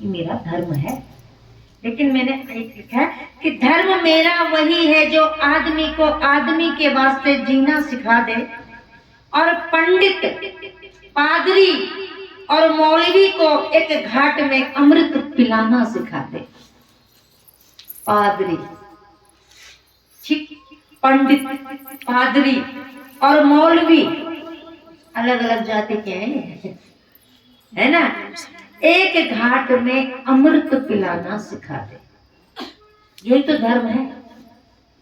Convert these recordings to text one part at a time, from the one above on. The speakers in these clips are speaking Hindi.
कि मेरा धर्म है। लेकिन मैंने लिखा है कि धर्म मेरा वही है जो आदमी को आदमी के वास्ते जीना सिखा दे और पंडित, पादरी और मौलवी को एक घाट में अमृत पिलाना सिखा दे। पादरी, ठीक, पंडित, पादरी और मौलवी अलग अलग जाति के हैं, है ना। एक घाट में अमृत पिलाना सिखा दे, यही तो धर्म है।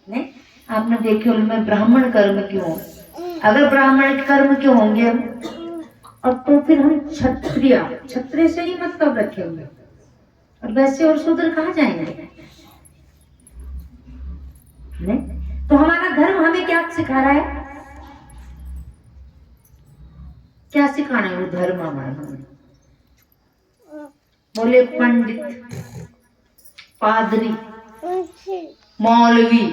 नहीं, आपने देखे मैं ब्राह्मण कर्म क्यों, अगर ब्राह्मण कर्म क्यों होंगे हम, और तो फिर हम क्षत्रिय, क्षत्रिय से ही मतलब रखे हुए, और वैसे और शूद्र कहाँ जाएंगे। नहीं, तो हमारा धर्म हमें क्या सिखा रहा है, क्या सिखाना है वो धर्म हमारा हमें। बोले पंडित, पादरी, मौलवी,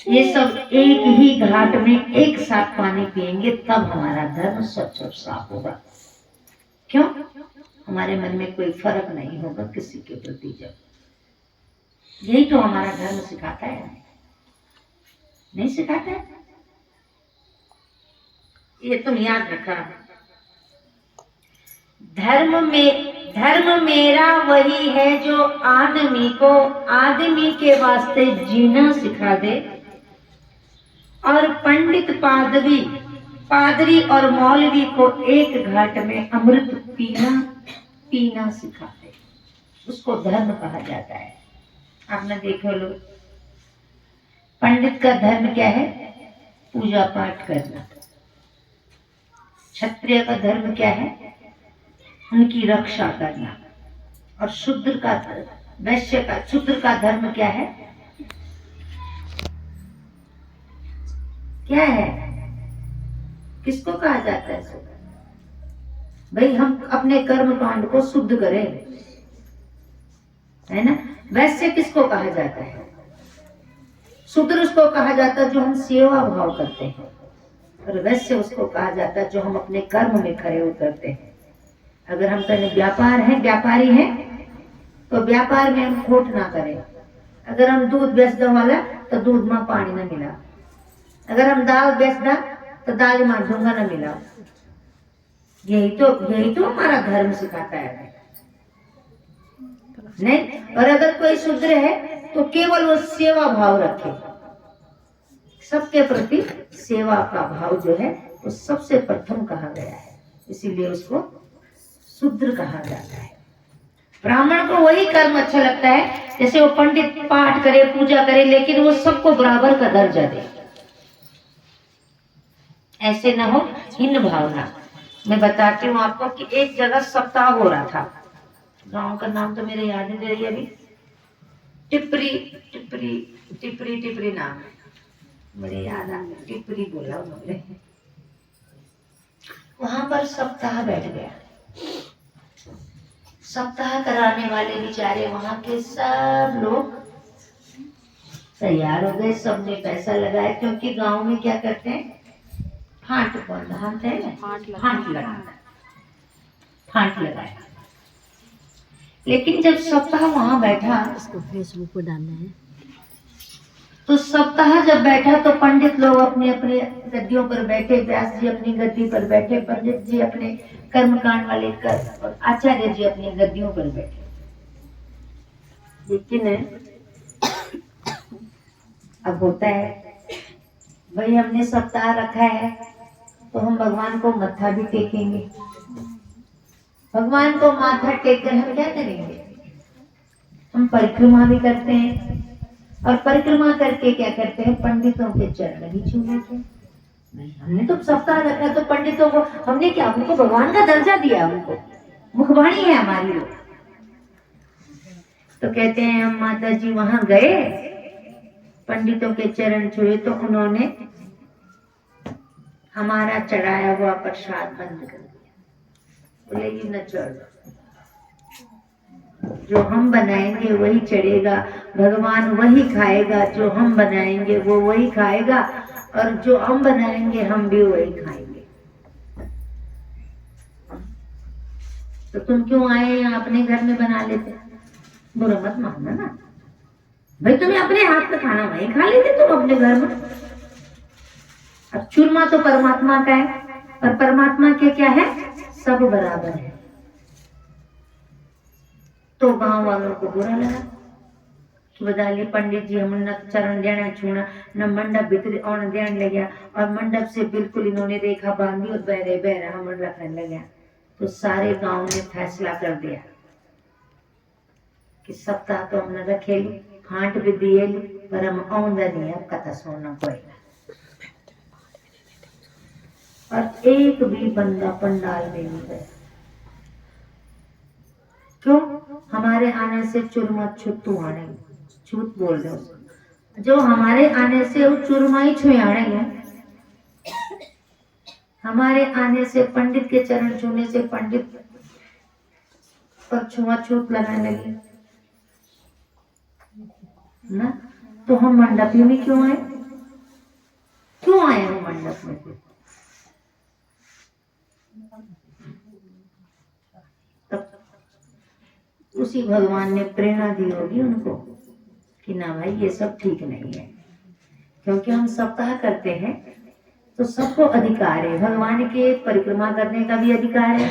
ये सब एक ही घाट में एक साथ पानी पिएंगे तब हमारा धर्म स्वच्छ और साफ होगा। क्यों? हमारे मन में कोई फर्क नहीं होगा किसी के प्रति। जब यही तो हमारा धर्म सिखाता है, नहीं सिखाता है? ये तुम याद रखा। धर्म मेरा वही है जो आदमी को आदमी के वास्ते जीना सिखा दे और पंडित, पादरी और मौलवी को एक घाट में अमृत पीना सिखा दे। उसको धर्म कहा जाता है। आपने देखो लो, पंडित का धर्म क्या है? पूजा पाठ करना। क्षत्रिय का धर्म क्या है? उनकी रक्षा करना। और शूद्र का धर्म क्या है? क्या है? किसको कहा जाता है? भाई हम अपने कर्म कांड को शुद्ध करें, है ना। वैश्य किसको कहा जाता है? शूद्र उसको कहा जाता है जो हम सेवा भाव करते हैं, और वैश्य उसको कहा जाता है जो हम अपने कर्म में खरे उतरते हैं। अगर हम कहीं व्यापारी हैं तो व्यापार में हम खोट ना करें। अगर हम दूध बेचने वाला तो दूध में पानी ना मिला। अगर हम दाल बेचना तो दाल में ढूंगा ना मिला। यही तो हमारा धर्म सिखाता है। नहीं, और अगर कोई शूद्र है तो केवल वो सेवा भाव रखे, सबके प्रति सेवा का भाव जो है वो सबसे प्रथम कहा गया है, इसीलिए उसको शूद्र कहा जाता है। ब्राह्मण को वही कर्म अच्छा लगता है जैसे वो पंडित पाठ करे, पूजा करे, लेकिन वो सबको बराबर का दर्जा दे। ऐसे ना हो हीन भावना। मैं बताती हूँ आपको कि एक जगह सप्ताह हो रहा था, गांव का नाम तो मेरे याद नहीं रही अभी, टिपरी नाम है, मुझे याद आ गया, टिपरी बोला उन्होंने। वहां पर सप्ताह बैठ गया। सप्ताह कराने वाले बेचारे वहां के सब लोग तैयार हो गए, सबने पैसा लगाया, क्योंकि गांव में क्या करते हैं, फांट लगाया। लेकिन जब सप्ताह वहां बैठा, इसको फेसबुक पर डालना है, तो सप्ताह जब बैठा तो पंडित लोग अपने अपने गद्दियों पर बैठे, व्यास जी अपनी गद्दी पर बैठे, पंडित जी अपने कर्मकांड वाले और आचार्य जी अपनी गद्दियों पर बैठे। लेकिन अब होता है भाई, हमने सप्ताह रखा है तो हम भगवान को मत्था भी टेकेंगे। भगवान को माथा टेक कर हम क्या करेंगे? हम परिक्रमा भी करते हैं, और परिक्रमा करके क्या करते हैं, पंडितों के चरण भी छू लेते हैं। हमने तो सप्ताह रखा, तो पंडितों को हमने क्या, उनको भगवान का दर्जा दिया, उनको मुखबाणी है हमारी लोग। तो कहते हैं हम माता जी वहां गए, पंडितों के चरण छुए, तो उन्होंने हमारा चढ़ाया हुआ प्रसाद बंद कर दिया। बोले ये न चढ़, जो हम बनाएंगे वही चढ़ेगा, भगवान वही खाएगा, जो हम बनाएंगे वो वही खाएगा, और जो हम बनाएंगे हम भी वही खाएंगे। तो तुम क्यों आए यहाँ, अपने घर में बना लेते। बुरा मत मानना ना भाई, तुम्हें अपने हाथ का खाना वहीं खा लेते तुम अपने घर में। अब चूरमा तो परमात्मा का है, और परमात्मा के क्या है, सब बराबर है। तो गांव वालों को बुरा लगा कि बदाली पंडित जी हम न चरण देना छूना न मंडप भीतर आने देने लगे, और मंडप से बिल्कुल इन्होंने रेखा बांधी और बहरे बहरा हम रखने लगे। तो सारे गांव ने फैसला कर दिया कि सप्ताह तो हम न रखेली, फांट भी दिए, पर हम आऊंगा नहीं, अब कथा सुनना पड़ेगा। और एक भी बंदा पंडाल में नहीं गया। क्यों? हमारे आने से चुरमा छुट्टू आने, झूठ बोल रहे हो। जो हमारे आने से वो चुरमा ही छुआड़ेंगे, हमारे आने से पंडित के चरण छूने से पंडित पर छुआछूत लगाने लगे ना। तो हम मंडप में क्यों आए, क्यों आए हम मंडप में? तब उसी भगवान ने प्रेरणा दी होगी उनको कि ना भाई ये सब ठीक नहीं है। क्योंकि हम सप्ताह करते हैं तो सबको अधिकार है, भगवान के परिक्रमा करने का भी अधिकार है,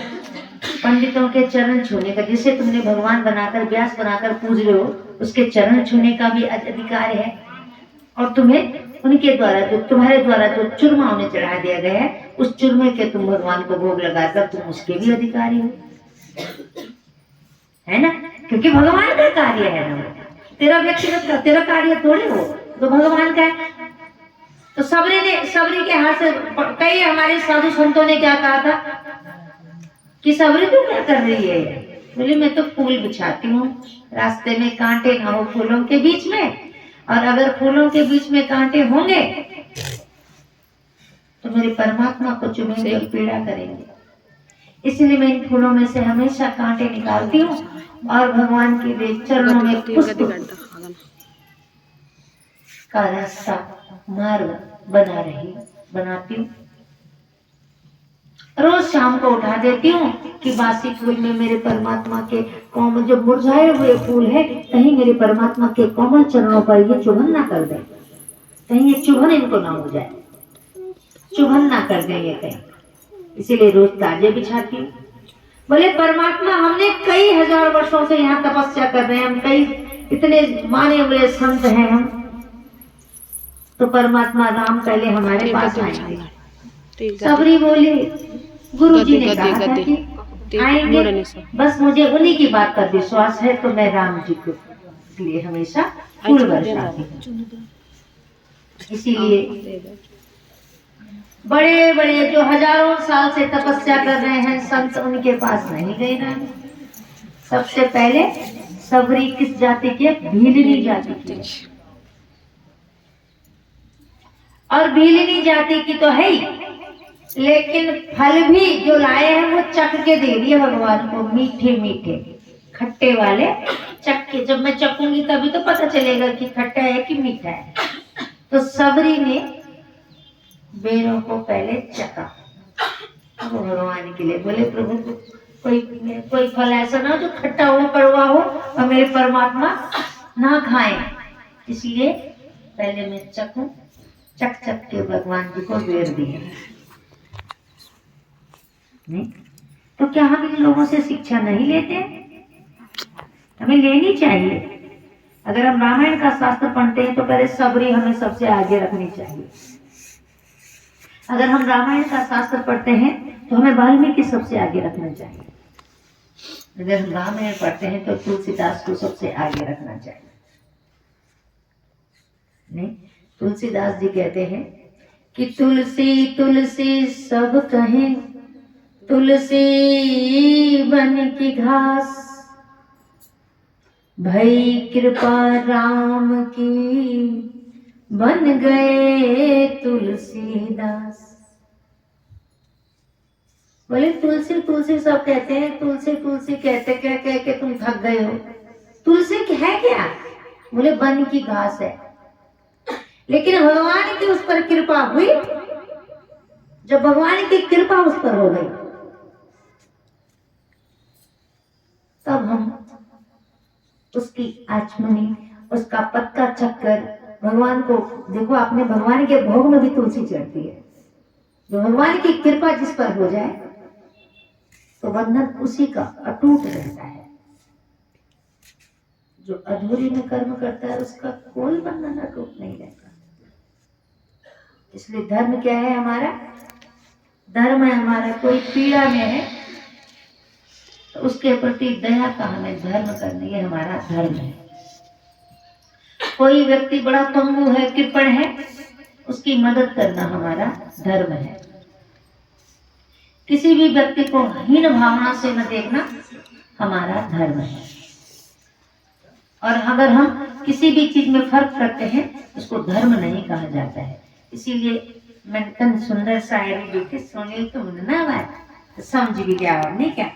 पंडितों के चरण छूने का, जिसे तुमने भगवान बनाकर व्यास बनाकर पूज रहे हो उसके चरण छूने का भी अधिकार है। और तुम्हें उनके द्वारा जो तुम्हारे द्वारा जो चूरमा उन्हें चढ़ा दिया गया है, उस चूरमे के तुम भगवान को भोग लगाकर तुम उसके भी अधिकारी हो, है ना। क्योंकि भगवान का कार्य है ना, तेरा व्यक्तिगत का तेरा कार्य थोड़ी हो, तो भगवान का है। तो सबरी के हाथ से कई हमारे साधु संतों ने क्या कहा था कि सबरी तू क्या कर रही है? बोले मैं तो फूल बिछाती हूँ, रास्ते में कांटे ना हो फूलों के बीच में, और अगर फूलों के बीच में कांटे होंगे तो मेरे परमात्मा को चुभेंगे और पीड़ा करेंगे। इसलिए मैं इन फूलों में से हमेशा कांटे निकालती हूँ और भगवान के चरणों में पुष्प का रास्ता मार्ग बनाती हूँ। रोज शाम को उठा देती हूँ कि बासी फूल में मेरे परमात्मा के कोमल जो मुरझाए हुए फूल है, कहीं मेरे परमात्मा के कोमल चरणों पर ये चुभन ना कर दे, कहीं ये चुभन इनको ना हो जाए, चुभन ना कर दे ये कहीं। इसीलिए रोज ताजे बिछाती हूँ। बोले परमात्मा हमने कई हजार वर्षों से यहाँ तपस्या कर रहे हैं, हम कई इतने माने हुए संत हैं हम, तो परमात्मा राम पहले हमारे पास आएंगे। सबरी बोली गुरु जी ने कहा था कि आएंगे, बस मुझे उन्हीं की बात पर विश्वास है, तो मैं राम जी को लिए हमेशा फूल बरसाती हूँ। इसीलिए बड़े बड़े जो हजारों साल से तपस्या कर रहे हैं संत, उनके पास नहीं गए ना। सबसे पहले सबरी किस जाति के? भीलनी जाति की, और भीलनी जाति की तो है ही, लेकिन फल भी जो लाए हैं वो चख के दे दिए भगवान को, मीठे मीठे खट्टे वाले चख के। जब मैं चखूंगी तभी तो पता चलेगा कि खट्टा है कि मीठा है। तो सबरी ने बेरों को पहले चखा, वो भगवान के लिए बोले प्रभु कोई फल ऐसा ना हो जो खट्टा हो कड़वा हो और मेरे परमात्मा ना खाएं, इसलिए पहले मैं चखूं। चख चख के भगवान जी को बेर दिया। नहीं तो क्या हम इन लोगों से शिक्षा नहीं लेते? हमें लेनी चाहिए। अगर हम रामायण का शास्त्र पढ़ते हैं तो पहले सबरी हमें सबसे आगे रखनी चाहिए। अगर हम रामायण का शास्त्र पढ़ते हैं तो हमें वाल्मीकि सबसे आगे रखना चाहिए। अगर हम रामायण पढ़ते हैं तो तुलसीदास को सबसे आगे रखना चाहिए। नहीं, तुलसीदास जी कहते हैं कि तुलसी तुलसी सब कहें, तुलसी बन की घास, भई कृपा राम की बन गए तुलसीदास। बोले तुलसी तुलसी सब कहते हैं, तुलसी तुलसी कहते कह कह के तुम थक गए हो। तुलसी है क्या? बोले वन की घास है। लेकिन भगवान की उस पर कृपा हुई, जब भगवान की कृपा उस पर हो गई उसकी आचमनी, उसका पत्ता चक्कर, भगवान को देखो, आपने भगवान के भोग में भी तुलसी चढ़ती है। जो भगवान की कृपा जिस पर हो जाए तो बंधन उसी का अटूट रहता है। जो अधूरी में कर्म करता है उसका कोई बंधन अटूट नहीं रहता। इसलिए धर्म क्या है हमारा? धर्म है हमारा, कोई पीड़ा में है तो उसके प्रति दया का हमें धर्म करना, ये हमारा धर्म है। कोई व्यक्ति बड़ा पंगु है, कृपण है, उसकी मदद करना हमारा धर्म है। किसी भी व्यक्ति को हीन भावना से न देखना हमारा धर्म है। और अगर हम किसी भी चीज में फर्क करते हैं उसको धर्म नहीं कहा जाता है। इसीलिए मैं सुंदर शायरी लिखी, सुनी तुम ना बात तो समझ भी जाओ, नहीं क्या?